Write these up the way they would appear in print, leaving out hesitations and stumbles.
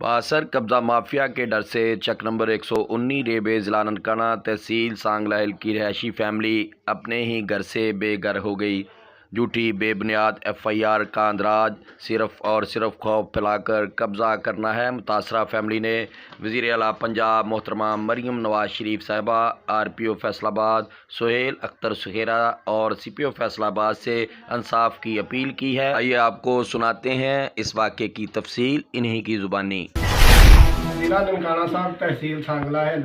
बासर कब्जा माफिया के डर से चक नंबर 119 रेबे जिला ननकाना तहसील सांगलाहिल की रहायशी फैमिली अपने ही घर से बेघर हो गई। झूठी बेबुनियाद FIR का अंदराज सिर्फ और सिर्फ खौफ फैलाकर कब्ज़ा करना है। मुतासरा फैमिली ने वज़ीर आला पंजाब मोहतरमा मरीम नवाज शरीफ साहिबा, RPO फैसलाबाद सुहेल अख्तर सुहेरा और CPO फैसलाबाद से इंसाफ की अपील की है। आइए आपको सुनाते हैं इस वाक़े की तफसील इन्हीं की ज़ुबानी। जिला ननकाना साहब तहसील सांगलाहिल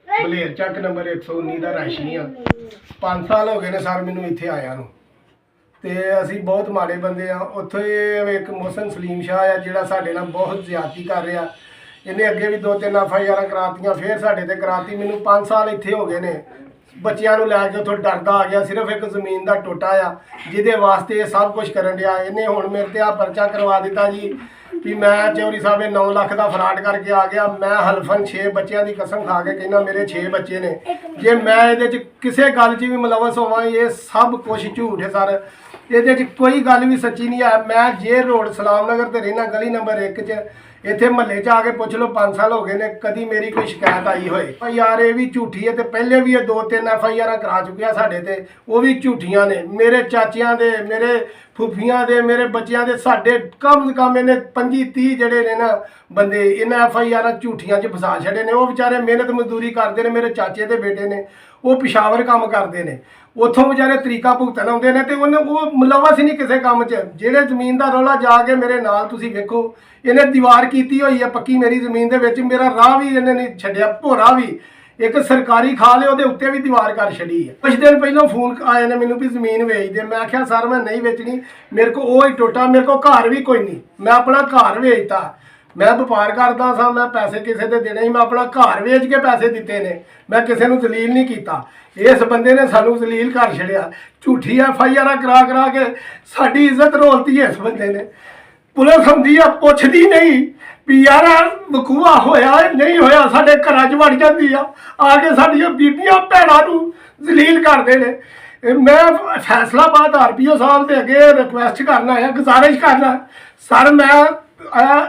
बलेर चक नंबर 119 का रहायशी हाँ। 5 साल हो गए ने सर मैनू इत्थे आया नूं ते असी बहुत माड़े बंदे हाँ। उत्थे एक मोहसन सलीम शाह है जिहड़ा साडे नाल बहुत ज़्यादती कर रहा। इन्हें अगे भी 2-3 FIR करातियां, फिर साडे ते कराती। मैनू 5 साल इत्थे हो गए ने। बच्चियां नूं लैके उत्थों डरदा आ गया। सिर्फ एक ज़मीन का टोटा आ जिहदे वास्ते ये सब कुछ करन दिया। इन्हें हुण मेरे ते आ परचा करवा दिता जी कि मैं चौधरी साहब 9 लाख का फ्राड करके आ गया। मैं हलफन 6 बच्चों की कसम खा के कहना मेरे 6 बच्चे ने। जे मैं ये किसी गल च भी मुलवस होवां ये सब कुछ झूठ है सर। ये कोई गल भी सच्ची नहीं है। मैं जे रोड सलाम नगर ते रहना गली नंबर 1 च। इत्थे महल्ले च आके पुछ लो 5 साल हो गए ने कदी मेरी कोई शिकायत आई होए। यार ये भी झूठी है। तो पहले भी ये 2-3 FIR करा चुकिया साडे ते, वो भी झूठियां ने। मेरे चाचियां दे, मेरे फुफियां दे, मेरे बच्चियां दे, साडे कम से कम इन्हें 25-30 जड़े ने ना बंदे इन्हें FIR झूठियां च फसा छड़े ने। वो बेचारे मेहनत मजदूरी करते हैं। मेरे चाचे के बेटे ने वो पिशावर काम करते हैं। उतों बेचारे तरीका भुगतन आते हैं तो उन्हें वो मुलवस ही नहीं किसी काम च। जेड़े जमीन का रौला जाके मेरे नाल तुसी वेखो इन्हें दीवार की हुई है पक्की मेरी जमीन के विच। मेरा राह भी इन्हें नहीं छड्डिया, भोरा भी एक सरकारी खाल है वो उत्ते भी दीवार कर छड़ी है। कुछ दिन पहले फोन आए ने मैनू भी जमीन वेच दे। मैं आख्या सर मैं नहीं वेचनी, मेरे को वो ही टोटा, मेरे को घर भी कोई नहीं। मैं अपना घर वेचता, मैं व्यापार करता सा, मैं पैसे किसी के देने ही, मैं अपना घर वेच के पैसे दिते ने। मैं किसी को जलील नहीं किया। इस बंदे ने सानू जलील कर छड़िया। झूठी FIR करा करा के साडी इज्जत रोलती है इस बंदे ने। पुलिस आउंदी आ पुछदी नहीं भी यार वकूआ होया नहीं होया, साडे घरां च वड़ जांदी आ आके साडियां बीबियां भैणां नूं जलील करदे ने। मैं फैसलाबाद RPO साहब के अगे रिक्वेस्ट करना है, गुजारिश करना सर मैं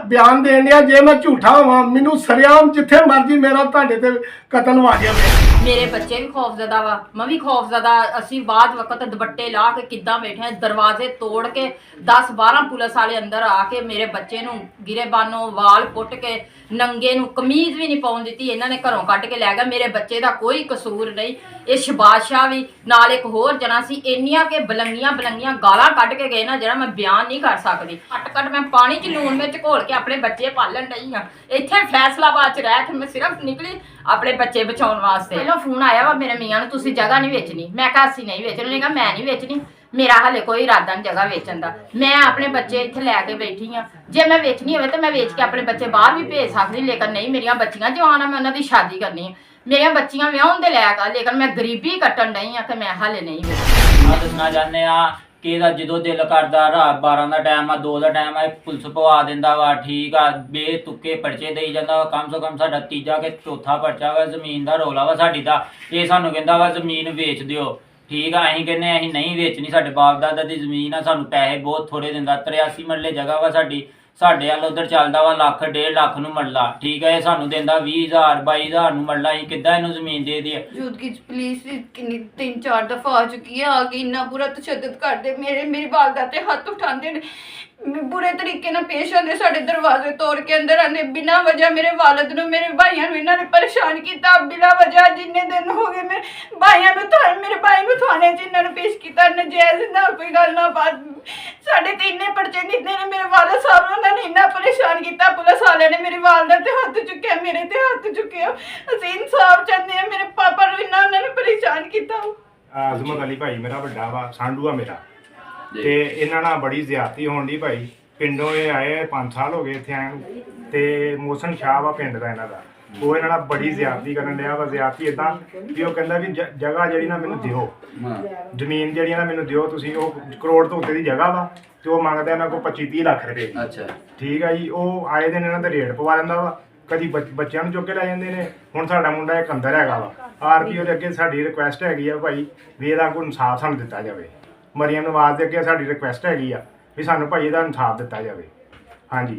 बयान देन दिया जे मैं झूठा होवां मैनू सरेआम जिथे मर्जी मेरा तुहाडे ते कतल वा जाए। मेरे बच्चे भी खौफजदा वा, मैं भी खौफजदा। असी बाद वक्त दुपट्टे ला के किद्दां बैठे, दरवाजे तोड़ के 10-12 पुलिस वाले अंदर आके मेरे बच्चे नूं गिरेबानों वाल पुट के नंगे नूं कमीज भी नहीं पाउण दित्ती। इन्हां ने घरों कढ के लै गए। मेरे बच्चे दा कोई कसूर नहीं। ये शबाज शाह भी नाल एक होर जना सी, इन्नियां के बलंगियां गालां कढ के गए ना जेड़ा मैं बयान नहीं कर सकदी। कट मैं पानी च लूण मिर्च घोल के अपने बच्चे पालन रही हाँ। इत्थे फैसलाबाद च रह के मैं सिर्फ निकली अपने बच्चे बचाउण वास्ते। पहलों फोन आया वा मेरे मियाँ नूं तुसीं जगह नहीं वेचनी। मैं कहा असीं नहीं वेचनी। उन्हें कहा मैं नहीं वेचनी, मेरा हले कोई इरादा नहीं जगह वेचण दा। मैं अपने बच्चे इत्थे लैके बैठी हाँ। जे मैं वेचनी होवे तो मैं वेच के अपने बच्चे बाहर भी भेज सकदी, लेकिन नहीं मेरिया बच्चियां जवान आ, मैं उन्हां दी शादी करनी है। मेरिया बच्चियां विआहण दे लैक आ, लेकिन मैं गरीबी कट्टण डई हाँ। तो मैं हले नहीं वेचनी। दसना चाहते हाँ कि जो दिल करता रात 12 का टाइम आ 2 का टाइम आ पुलिस पवा दिंदा वा, ठीक आ बेतुके पर्चे दई जांदा वा। कम से कम साडा तीजा के चौथा पर्चा वा जमीन का रौला वा साडी दा। ये सानू कहंदा वा जमीन वेच दिओ, ठीक आ। असीं कहने असीं नहीं वेचनी, साडे बाप दादा दी जमीन आ, सानू पैसे बहुत थोड़े दिंदा। 83 मरले जगह वा साडी। साडे वाल उधर चलदा वा 1.5 लाख नूं मरला, ठीक है। सानू देंदा 20,000 22,000 नूं मरला। असीं किद्दां इहनूं जमीन दे दिए। यूथ की पुलिस किन्नी 3-4 दफा आ चुकी है, आके इन्ना बुरा तशद्दुद करते मेरी वालदा ते हत्थ उठाते बुरे तरीके ना पेश आते। साढ़े दरवाजे तोड़ के अंदर आते बिना वजह। मेरे वालद नूं मेरे भाइयों नूं इन्हां ने परेशान किया बिना वजह। जिन्ने दिन हो गए मेरे भाइयों नूं मेरे भाई नूं थाने च इन्हां ने पेश किया नजायज़ ना कोई गल ना बात। साढ़े ते इन्ने पर्चे दित्ते ने मेरे वालद साहब नूं उन्हां ने इन्ना परेशान किया। पुलिस वाले ने मेरी वालदा ते हत्थ चुक्या, मेरे ते हत्थ चुक्या। असीं इंसाफ चाहते हैं। मेरे पापा नूं इन्ना उन्हां ने परेशान किया। आजमत अली भाई मेरा बड़ा वा, सांडू आ मेरा ते इन्हां नाल बड़ी ज्यादती होण दी भाई। पिंडों ये आए 5 साल हो गए इत्थे आए नूं ते मोहसन शाह वा पिंड दा इन्हां दा। वो इन्हां नाल बड़ी ज्यादती करन दिया वा। ज्यादती इदां कि ओह कहंदा भी जगह जिहड़ी ना मैनूं दिओ, जमीन जिहड़ी ना मैनूं दिओ तुसीं। ओह करोड़ तो उत्ते दी जगह वा ते ओह मंगदा इन्हां कोल 25-30 लाख रुपए। अच्छा ठीक है जी। ओह आए दिन इन्हां दा रेट पवा लैंदा वा, कदी बच्चों चुक के लै जाते हैं। हुण साडा मुंडा एक अंदर हैगा वा। RPO के अगे साडी रिक्वेस्ट हैगी आ भाई भी इहदा कोई इंसाफ सानूं दित्ता जावे। मरीम नवाज के अगे साडी रिक्वेस्ट हैगी आ भी सानूं भाई इहदा इंसाफ दित्ता जावे। हाँ जी।